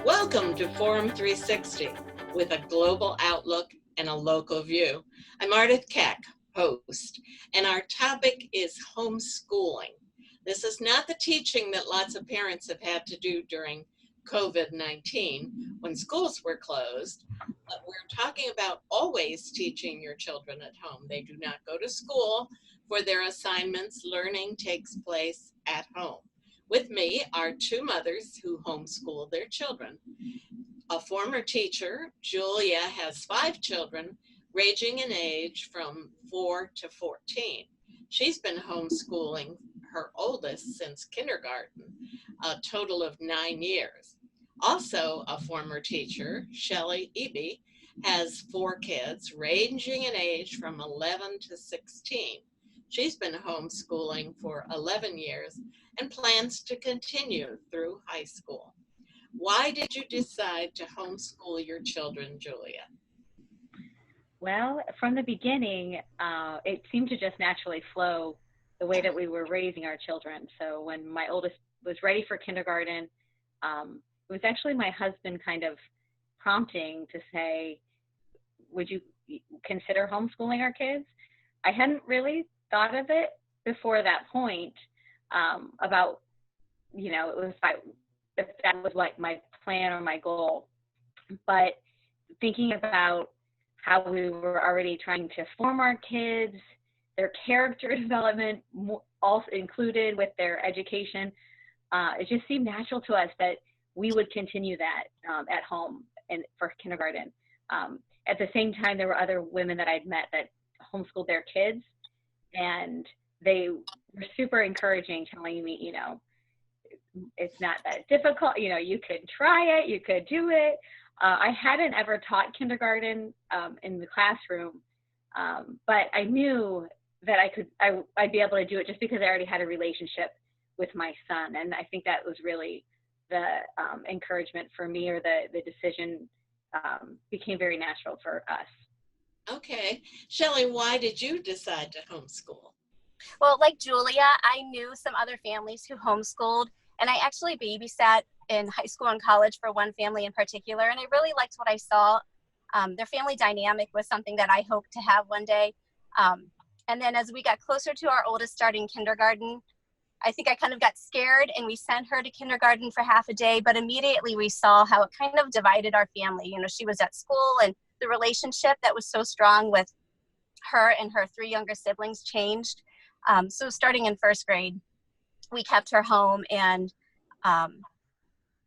Welcome to Forum 360 with a global outlook and a local view. I'm Ardith Keck, host, and our topic is homeschooling. This is not the teaching that lots of parents have had to do during COVID-19 when schools were closed, but we're talking about always teaching your children at home. They do not go to school for their assignments. Learning takes place at home. With me are two mothers who homeschool their children. A former teacher, Julia, has 5 children ranging in age from 4 to 14. She's been homeschooling her oldest since kindergarten, a total of 9 years. Also a former teacher, Shelley Eby, has 4 kids ranging in age from 11 to 16. She's been homeschooling for 11 years and plans to continue through high school. Why did you decide to homeschool your children, Julia? Well, from the beginning, it seemed to just naturally flow the way that we were raising our children. So when my oldest was ready for kindergarten, it was actually my husband kind of prompting to say, would you consider homeschooling our kids? I hadn't really thought of it before that point about, it was if that was like my plan or my goal. But thinking about how we were already trying to form our kids, their character development also included with their education, it just seemed natural to us that we would continue that at home and for kindergarten. At the same time, there were other women that I'd met that homeschooled their kids, and they were super encouraging, telling me, it's not that difficult, you could try it, you could do it. I hadn't ever taught kindergarten in the classroom, but I knew that I'd be able to do it just because I already had a relationship with my son. And I think that was really the encouragement for me, or the decision became very natural for us. Okay. Shelley, why did you decide to homeschool? Well, like Julia, I knew some other families who homeschooled, and I actually babysat in high school and college for one family in particular, and I really liked what I saw. Their family dynamic was something that I hoped to have one day. And then as we got closer to our oldest starting kindergarten, I think I kind of got scared, and we sent her to kindergarten for half a day, but immediately we saw how it kind of divided our family. She was at school, and the relationship that was so strong with her and her 3 younger siblings changed. So starting in first grade, we kept her home, and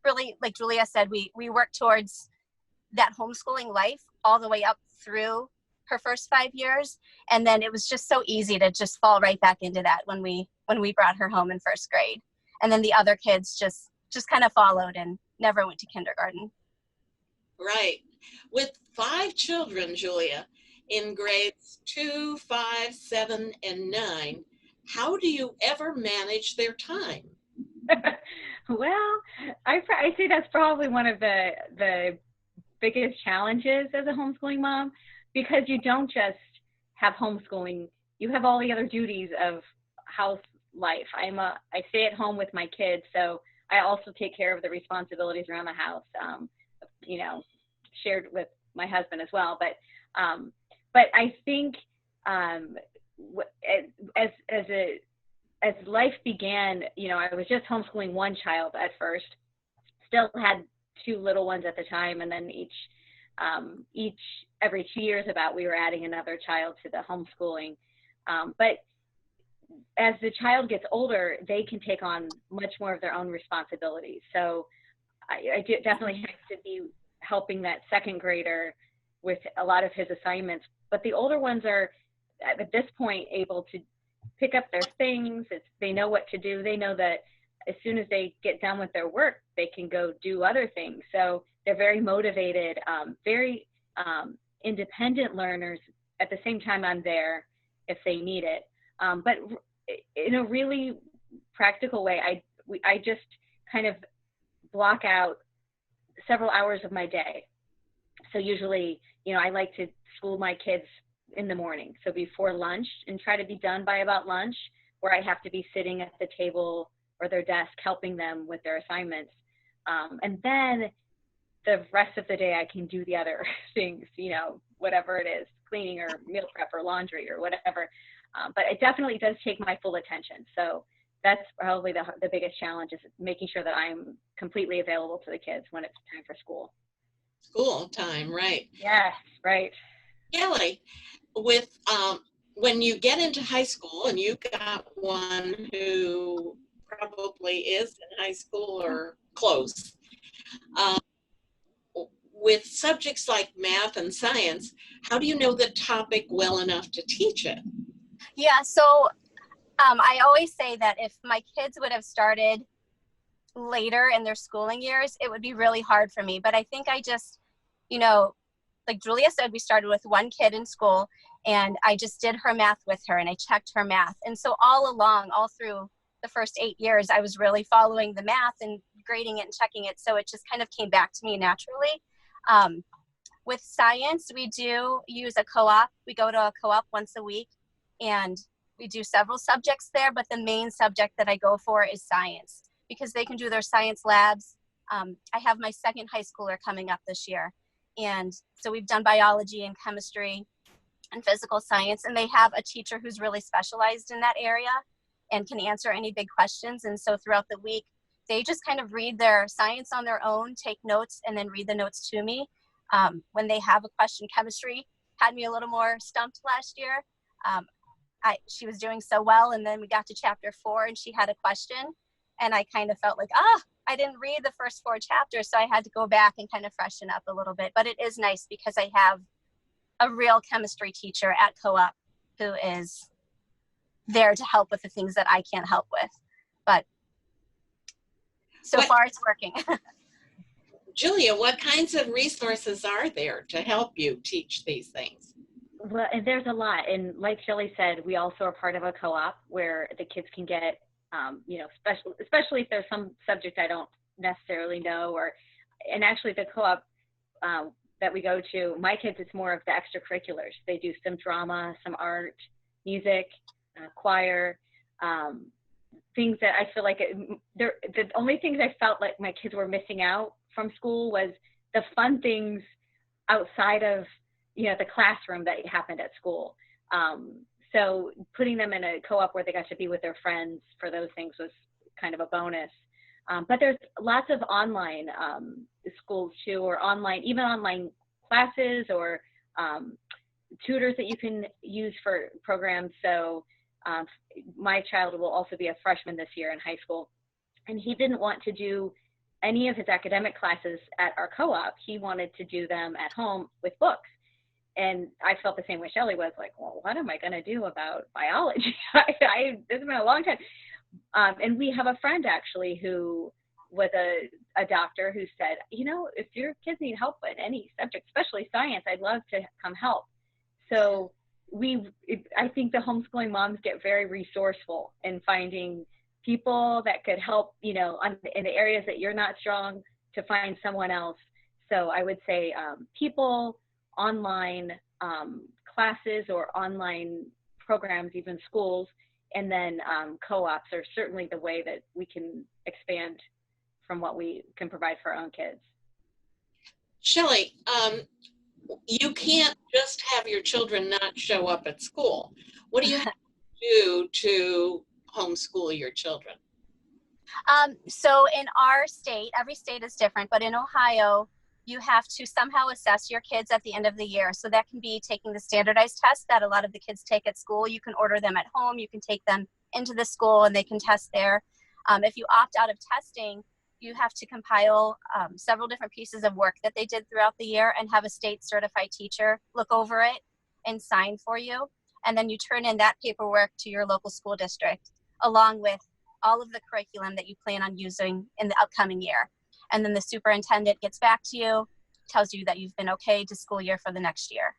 really, like Julia said, we worked towards that homeschooling life all the way up through her first 5 years. And then it was just so easy to just fall right back into that when we brought her home in first grade. And then the other kids just kind of followed and never went to kindergarten. Right. With 5 children, Julia, in grades 2, 5, 7, and 9, how do you ever manage their time? Well, I say that's probably one of the biggest challenges as a homeschooling mom, because you don't just have homeschooling, you have all the other duties of house life. I stay at home with my kids, so I also take care of the responsibilities around the house, shared with my husband as well. But I think as life began, I was just homeschooling one child at first, still had 2 little ones at the time, and then every 2 years we were adding another child to the homeschooling. But as the child gets older, they can take on much more of their own responsibilities. So I definitely have to be helping that 2nd grader with a lot of his assignments. But the older ones are, at this point, able to pick up their things. They know what to do. They know that as soon as they get done with their work, they can go do other things. So they're very motivated, very independent learners. At the same time, I'm there if they need it. But in a really practical way, I just kind of block out several hours of my day. So usually, I like to school my kids in the morning, so before lunch, and try to be done by about lunch, where I have to be sitting at the table or their desk helping them with their assignments. And then the rest of the day I can do the other things, whatever it is, cleaning or meal prep or laundry or whatever. But it definitely does take my full attention. So that's probably the biggest challenge, is making sure that I'm completely available to the kids when it's time for school. School time, right. Yes, right. Kelly, with when you get into high school, and you got one who probably is in high school or close, with subjects like math and science, how do you know the topic well enough to teach it? Yeah, so I always say that if my kids would have started later in their schooling years, it would be really hard for me. But I think I just, like Julia said, we started with one kid in school, and I just did her math with her, and I checked her math. And so all along, all through the first 8 years, I was really following the math and grading it and checking it. So it just kind of came back to me naturally. With science, we do use a co-op. We go to a co-op once a week, and we do several subjects there, but the main subject that I go for is science, because they can do their science labs. I have my second high schooler coming up this year, and so we've done biology and chemistry and physical science, and they have a teacher who's really specialized in that area and can answer any big questions. And so throughout the week, they just kind of read their science on their own, take notes, and then read the notes to me. When they have a question, chemistry had me a little more stumped last year. She was doing so well, and then we got to chapter 4 and she had a question, and I kind of felt like, I didn't read the first 4 chapters, so I had to go back and kind of freshen up a little bit. But it is nice because I have a real chemistry teacher at co-op who is there to help with the things that I can't help with. But so far it's working. Julia, what kinds of resources are there to help you teach these things? Well, and there's a lot. And like Shelley said, we also are part of a co-op where the kids can get, especially if there's some subject I don't necessarily know, and actually the co-op that we go to, my kids, it's more of the extracurriculars. They do some drama, some art, music, choir, things that I feel like the only things I felt like my kids were missing out from school was the fun things outside of the classroom that happened at school. So putting them in a co-op where they got to be with their friends for those things was kind of a bonus. But there's lots of online schools too, or even online classes or tutors that you can use for programs. So my child will also be a freshman this year in high school, and he didn't want to do any of his academic classes at our co-op. He wanted to do them at home with books. And I felt the same way Shelley was, like, well, what am I going to do about biology? This has been a long time. And we have a friend actually who was a doctor who said, if your kids need help with any subject, especially science, I'd love to come help. So I think the homeschooling moms get very resourceful in finding people that could help, in the areas that you're not strong, to find someone else. So I would say people, online classes or online programs, even schools, and then co-ops are certainly the way that we can expand from what we can provide for our own kids. Shelley, you can't just have your children not show up at school. What do you have to do to homeschool your children? So in our state, every state is different, but in Ohio, you have to somehow assess your kids at the end of the year. So that can be taking the standardized tests that a lot of the kids take at school. You can order them at home. You can take them into the school and they can test there. If you opt out of testing, you have to compile several different pieces of work that they did throughout the year and have a state certified teacher look over it and sign for you. And then you turn in that paperwork to your local school district, along with all of the curriculum that you plan on using in the upcoming year. And then the superintendent gets back to you, tells you that you've been okay to school year for the next year.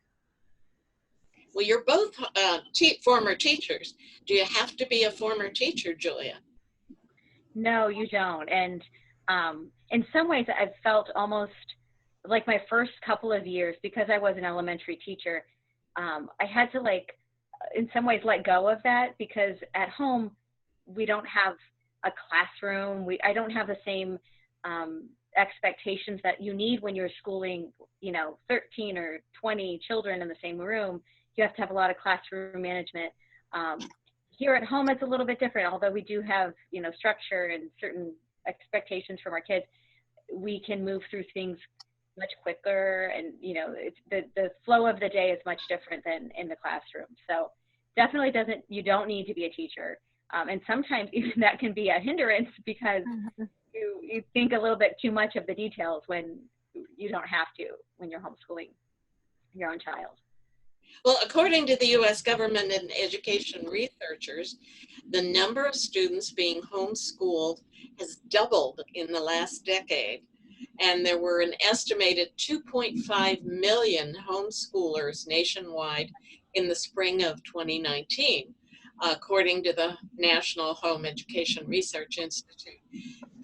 Well, you're both former teachers. Do you have to be a former teacher, Julia? No, you don't. And in some ways, I've felt almost like my first couple of years, because I was an elementary teacher, I had to like, in some ways let go of that, because at home, we don't have a classroom. I don't have the same expectations that you need when you're schooling, 13 or 20 children in the same room. You have to have a lot of classroom management. Here at home, it's a little bit different. Although we do have, structure and certain expectations from our kids, we can move through things much quicker, and it's the flow of the day is much different than in the classroom. So definitely you don't need to be a teacher, and sometimes even that can be a hindrance, because you think a little bit too much of the details when you don't have to, when you're homeschooling your own child. Well, according to the U.S. government and education researchers, the number of students being homeschooled has doubled in the last decade. And there were an estimated 2.5 million homeschoolers nationwide in the spring of 2019, according to the National Home Education Research Institute.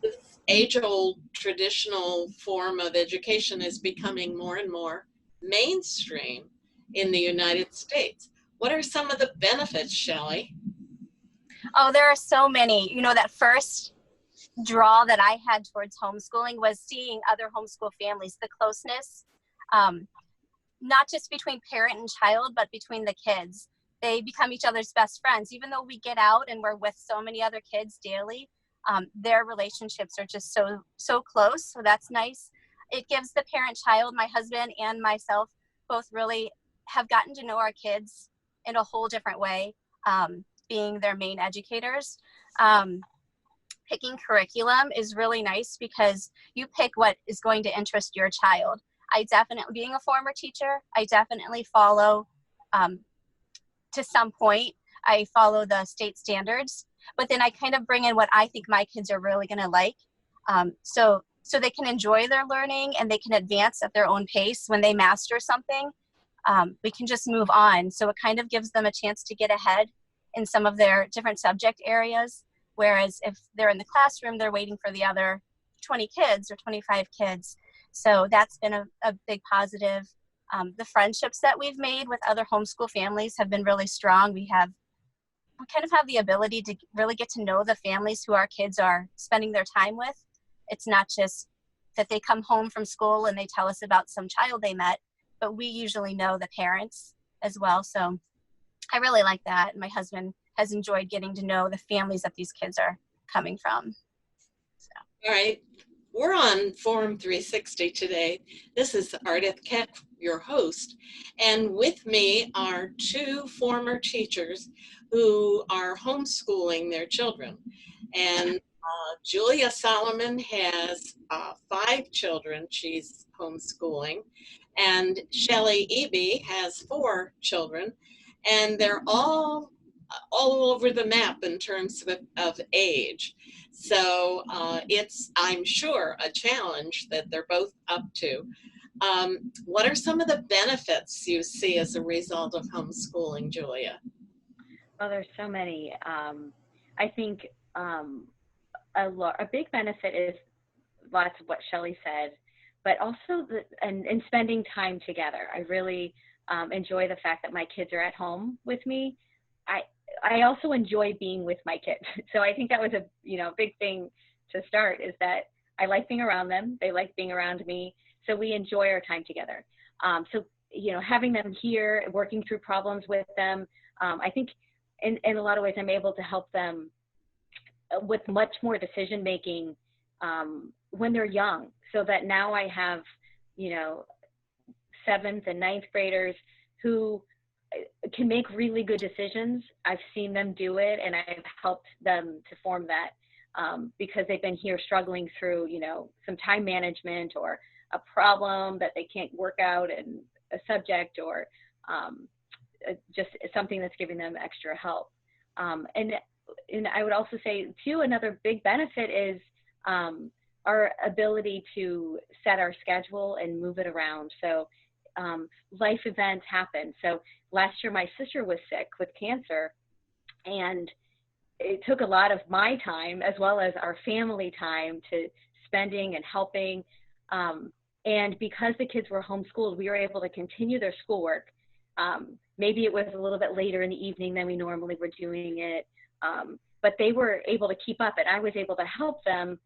This age-old traditional form of education is becoming more and more mainstream in the United States. What are some of the benefits, Shelley? Oh, there are so many. That first draw that I had towards homeschooling was seeing other homeschool families, the closeness, not just between parent and child, but between the kids. They become each other's best friends. Even though we get out and we're with so many other kids daily, their relationships are just so close. So that's nice. It gives the parent-child, my husband and myself, both really have gotten to know our kids in a whole different way, being their main educators. Picking curriculum is really nice, because you pick what is going to interest your child. Being a former teacher, I definitely follow, to some point, I follow the state standards, but then I kind of bring in what I think my kids are really going to like. So they can enjoy their learning and they can advance at their own pace. When they master something, we can just move on. So it kind of gives them a chance to get ahead in some of their different subject areas. Whereas if they're in the classroom, they're waiting for the other 20 kids or 25 kids. So that's been a big positive. The friendships that we've made with other homeschool families have been really strong. We kind of have the ability to really get to know the families who our kids are spending their time with. It's not just that they come home from school and they tell us about some child they met, but we usually know the parents as well. So I really like that. My husband has enjoyed getting to know the families that these kids are coming from. So. All right. We're on Forum 360 today. This is Ardith Keck, your host. And with me are two former teachers who are homeschooling their children. And Julia Salomon has 5 children she's homeschooling. And Shelley Eby has 4 children. And they're all over the map in terms of age. So it's, I'm sure, a challenge that they're both up to. What are some of the benefits you see as a result of homeschooling, Julia? Well, there's so many. I think a big benefit is lots of what Shelley said, but also and spending time together. I really enjoy the fact that my kids are at home with me. I also enjoy being with my kids. So I think that was a big thing to start, is that I like being around them. They like being around me. So we enjoy our time together. So having them here, working through problems with them, I think in a lot of ways I'm able to help them with much more decision making when they're young. So that now I have 7th and 9th graders who can make really good decisions. I've seen them do it, and I've helped them to form that because they've been here struggling through, some time management or a problem that they can't work out in a subject, or just something that's giving them extra help. And I would also say, too, another big benefit is our ability to set our schedule and move it around. So life events happen. So last year, my sister was sick with cancer, and it took a lot of my time as well as our family time to spending and helping. And because the kids were homeschooled, we were able to continue their schoolwork. Maybe it was a little bit later in the evening than we normally were doing it, but they were able to keep up, and I was able to help them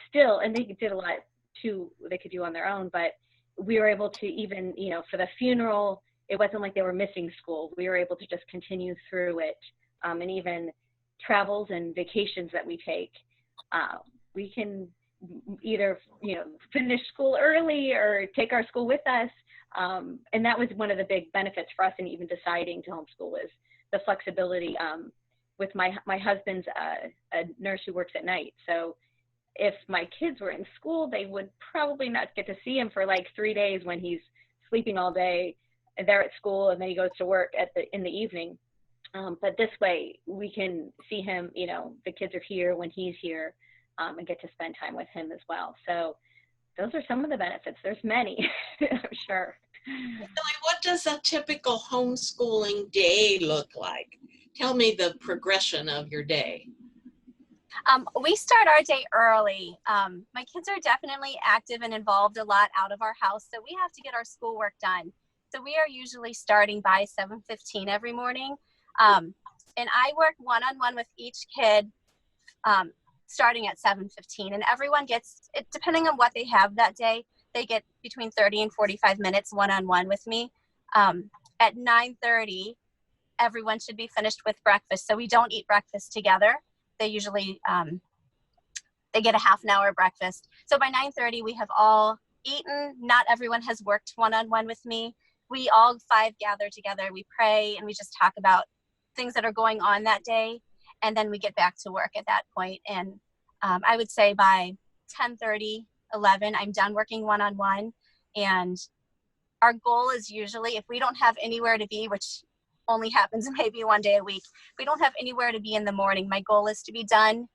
still, and they did a lot too they could do on their own, but we were able to even, for the funeral, it wasn't like they were missing school. We were able to just continue through it, and even travels and vacations that we take, we can either, finish school early or take our school with us. And that was one of the big benefits for us in even deciding to homeschool, is the flexibility. With my husband's a nurse who works at night. So if my kids were in school, they would probably not get to see him for like 3 days when he's sleeping all day and they're at school, and then he goes to work in the evening. But this way we can see him, the kids are here when he's here, and get to spend time with him as well. So those are some of the benefits. There's many, I'm sure. What does a typical homeschooling day look like? Tell me the progression of your day. We start our day early. My kids are definitely active and involved a lot out of our house, so we have to get our schoolwork done. So we are usually starting by 7:15 every morning. And I work one-on-one with each kid starting at 7:15, and everyone gets, depending on what they have that day, they get between 30 and 45 minutes one-on-one with me. At 9:30, everyone should be finished with breakfast. So we don't eat breakfast together. They usually, they get a half an hour breakfast. So by 9:30, we have all eaten. Not everyone has worked one-on-one with me. We all 5 gather together, we pray, and we just talk about things that are going on that day. And then we get back to work at that point. And I would say by 10:30, 11, I'm done working one-on-one. And our goal is usually, if we don't have anywhere to be, which only happens maybe one day a week, if we don't have anywhere to be in the morning, my goal is to be done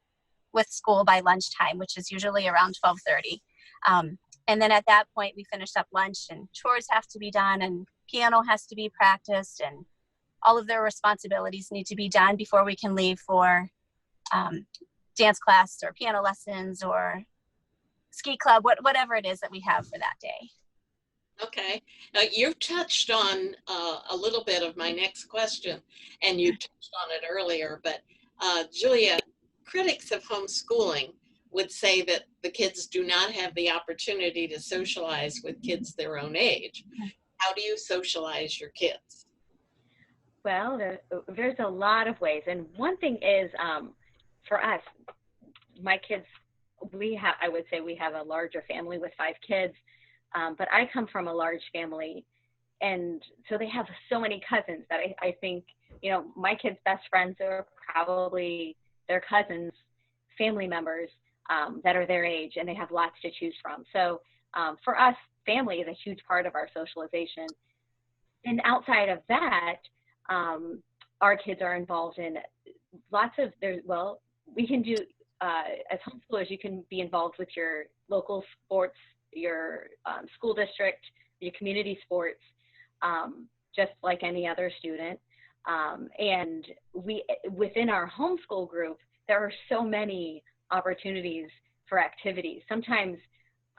with school by lunchtime, which is usually around 12:30. And then at that point, we finish up lunch, and chores have to be done, and piano has to be practiced, and all of their responsibilities need to be done before we can leave for dance class or piano lessons or ski club, whatever it is that we have for that day. Okay. Now, you've touched on a little bit of my next question, and you touched on it earlier, but Julia, critics of homeschooling would say that the kids do not have the opportunity to socialize with kids their own age. How do you socialize your kids? Well, there's a lot of ways. And one thing is, for us, my kids, I would say we have a larger family with 5 kids, but I come from a large family. And so they have so many cousins that I think, my kids' best friends are probably their cousins, family members that are their age, and they have lots to choose from. So for us, family is a huge part of our socialization. And outside of that, our kids are involved in lots of, we can do, as homeschoolers, you can be involved with your local sports, your school district, your community sports, just like any other student. And within our homeschool group, there are so many opportunities for activities. Sometimes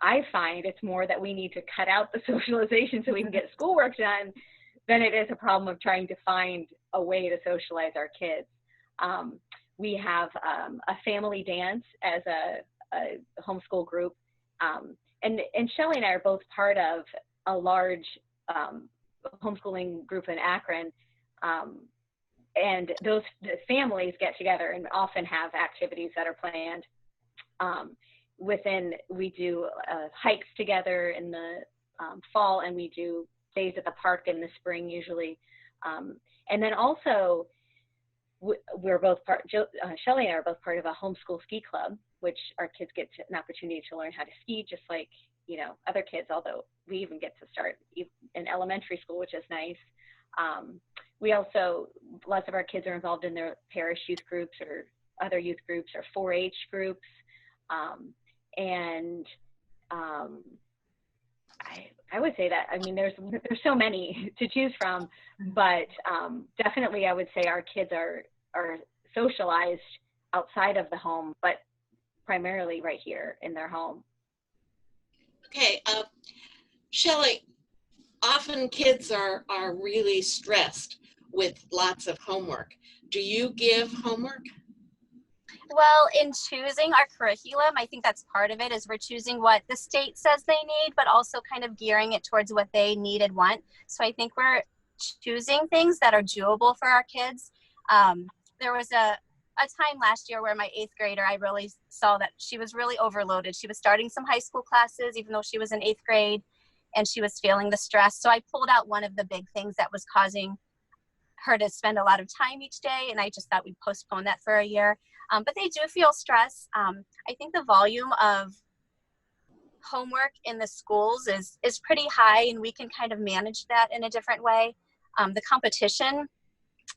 I find it's more that we need to cut out the socialization so we can get schoolwork done than it is a problem of trying to find a way to socialize our kids. We have a family dance as a homeschool group. And Shelley and I are both part of a large homeschooling group in Akron. And the families get together and often have activities that are planned. We do hikes together in the fall, and we do days at the park in the spring usually. And then also, we're both Shelley and I are both part of a homeschool ski club, which our kids get an opportunity to learn how to ski just like, other kids, although we even get to start in elementary school, which is nice. We also, lots of our kids are involved in their parish youth groups or other youth groups or 4-H groups. I would say that, there's so many to choose from, but definitely I would say our kids are socialized outside of the home, but primarily right here in their home. Okay, Shelley, often kids are really stressed with lots of homework. Do you give homework? Well, in choosing our curriculum, I think that's part of it is we're choosing what the state says they need, but also kind of gearing it towards what they need and want. So I think we're choosing things that are doable for our kids. There was a time last year where my 8th grader, I really saw that she was really overloaded. She was starting some high school classes, even though she was in 8th grade, and she was feeling the stress. So I pulled out one of the big things that was causing her to spend a lot of time each day, and I just thought we'd postpone that for a year. But they do feel stress. I think the volume of homework in the schools is pretty high, and we can kind of manage that in a different way. The competition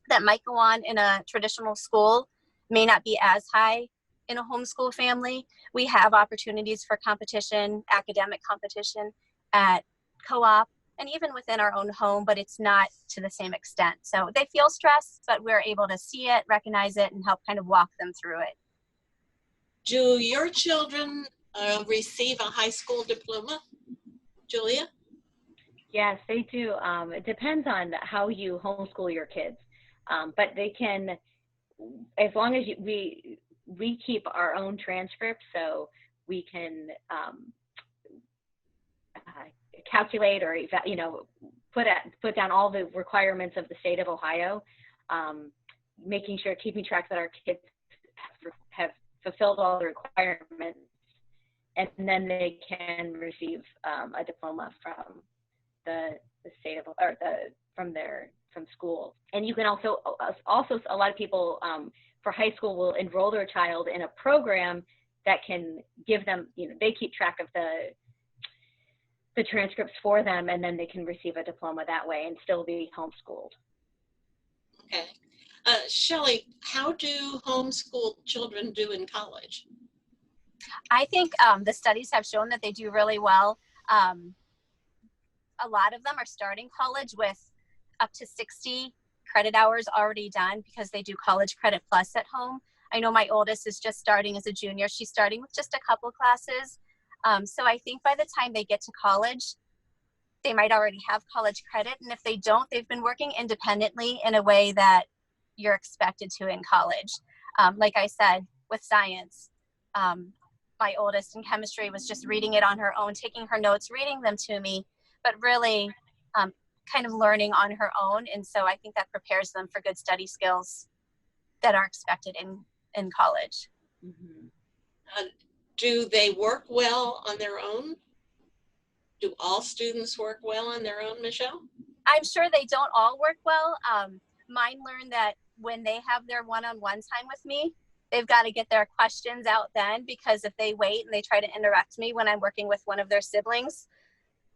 that might go on in a traditional school may not be as high in a homeschool family. We have opportunities for competition, academic competition at co-op and even within our own home, but it's not to the same extent. So they feel stressed, but we're able to see it, recognize it, and help kind of walk them through it. Do your children receive a high school diploma, Julia? Yes, they do. It depends on how you homeschool your kids, but they can, as long as we keep our own transcripts, so we can calculate or put down all the requirements of the state of Ohio, keeping track that our kids have fulfilled all the requirements, and then they can receive a diploma from the state of, or from school. And you can also a lot of people for high school will enroll their child in a program that can give them, they keep track of the transcripts for them, and then they can receive a diploma that way and still be homeschooled. Okay. Shelley, how do homeschool children do in college? I think the studies have shown that they do really well. A lot of them are starting college with up to 60 credit hours already done because they do College Credit Plus at home. I know my oldest is just starting as a junior. She's starting with just a couple classes. So I think by the time they get to college, they might already have college credit. And if they don't, they've been working independently in a way that you're expected to in college. Like I said, with science, my oldest in chemistry was just reading it on her own, taking her notes, reading them to me, but really kind of learning on her own. And so I think that prepares them for good study skills that are expected in college. Mm-hmm. Do they work well on their own? Do all students work well on their own, Michelle? I'm sure they don't all work well. Mine learned that when they have their one-on-one time with me, they've got to get their questions out then, because if they wait and they try to interrupt me when I'm working with one of their siblings,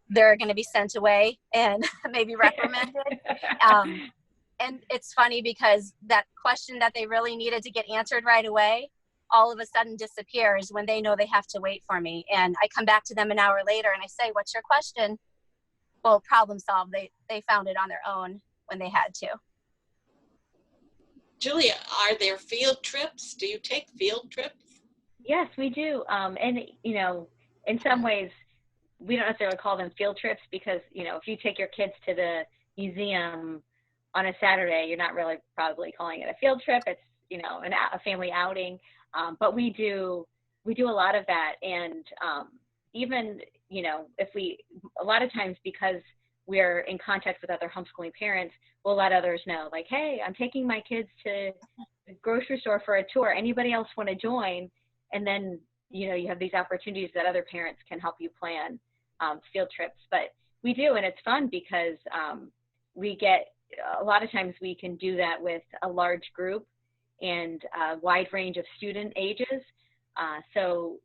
they're going to be sent away and maybe reprimanded. And it's funny because that question that they really needed to get answered right away all of a sudden disappears when they know they have to wait for me. And I come back to them an hour later and I say, "What's your question?" Well, problem solved. They found it on their own when they had to. Julia, are there field trips? Do you take field trips? Yes, we do. And, in some ways, we don't necessarily call them field trips because, if you take your kids to the museum on a Saturday, you're not really probably calling it a field trip. It's, a family outing. But we do a lot of that. And even, a lot of times because we're in contact with other homeschooling parents, we'll let others know, like, hey, I'm taking my kids to the grocery store for a tour. Anybody else want to join? And then, you have these opportunities that other parents can help you plan field trips. But we do, and it's fun because we get, a lot of times we can do that with a large group and a wide range of student ages. So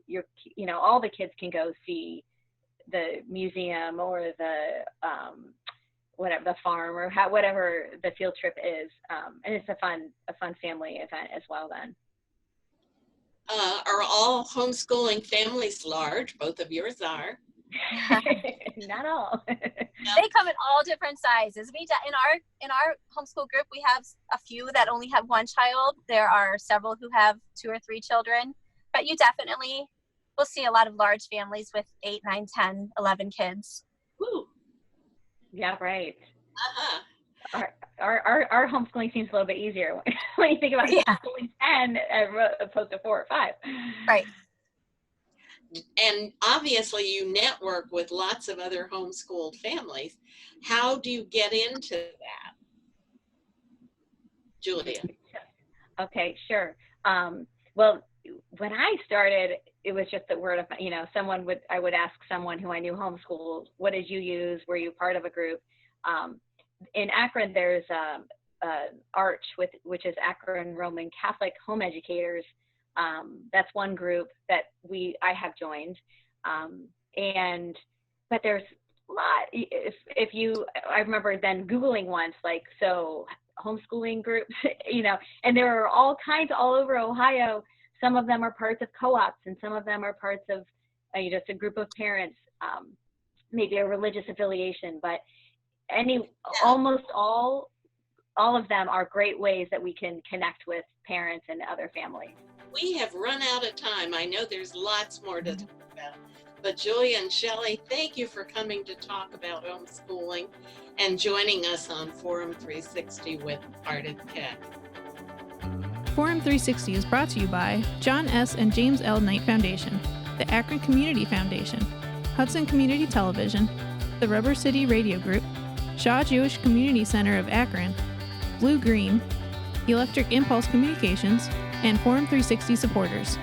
all the kids can go see the museum or the whatever, the farm, or whatever the field trip is, and it's a fun family event as well. Then are all homeschooling families large? Both of yours are. Not all. They come in all different sizes. In our homeschool group, we have a few that only have one child. There are several who have 2 or 3 children, but you definitely we'll see a lot of large families with 8, 9, 10, 11 kids. Woo. Yeah, right. Uh-huh. Our homeschooling seems a little bit easier when you think about homeschooling 10 as opposed to 4 or 5. Right. And obviously you network with lots of other homeschooled families. How do you get into that? Julia. Okay, sure. Well, when I started, it was just the word of, I would ask someone who I knew homeschooled, what did you use? Were you part of a group? In Akron, there's ARCH, which is Akron Roman Catholic Home Educators. That's one group that I have joined. But there's a lot. I remember then Googling once, homeschooling groups, and there are all kinds all over Ohio. Some of them are parts of co-ops, and some of them are parts of just a group of parents, maybe a religious affiliation, but almost all of them are great ways that we can connect with parents and other families. We have run out of time. I know there's lots more to talk about, but Julia and Shelley, thank you for coming to talk about homeschooling and joining us on Forum 360 with Ardith Keck. Forum 360 is brought to you by John S. and James L. Knight Foundation, the Akron Community Foundation, Hudson Community Television, the Rubber City Radio Group, Shaw Jewish Community Center of Akron, Blue Green, Electric Impulse Communications, and Forum 360 supporters.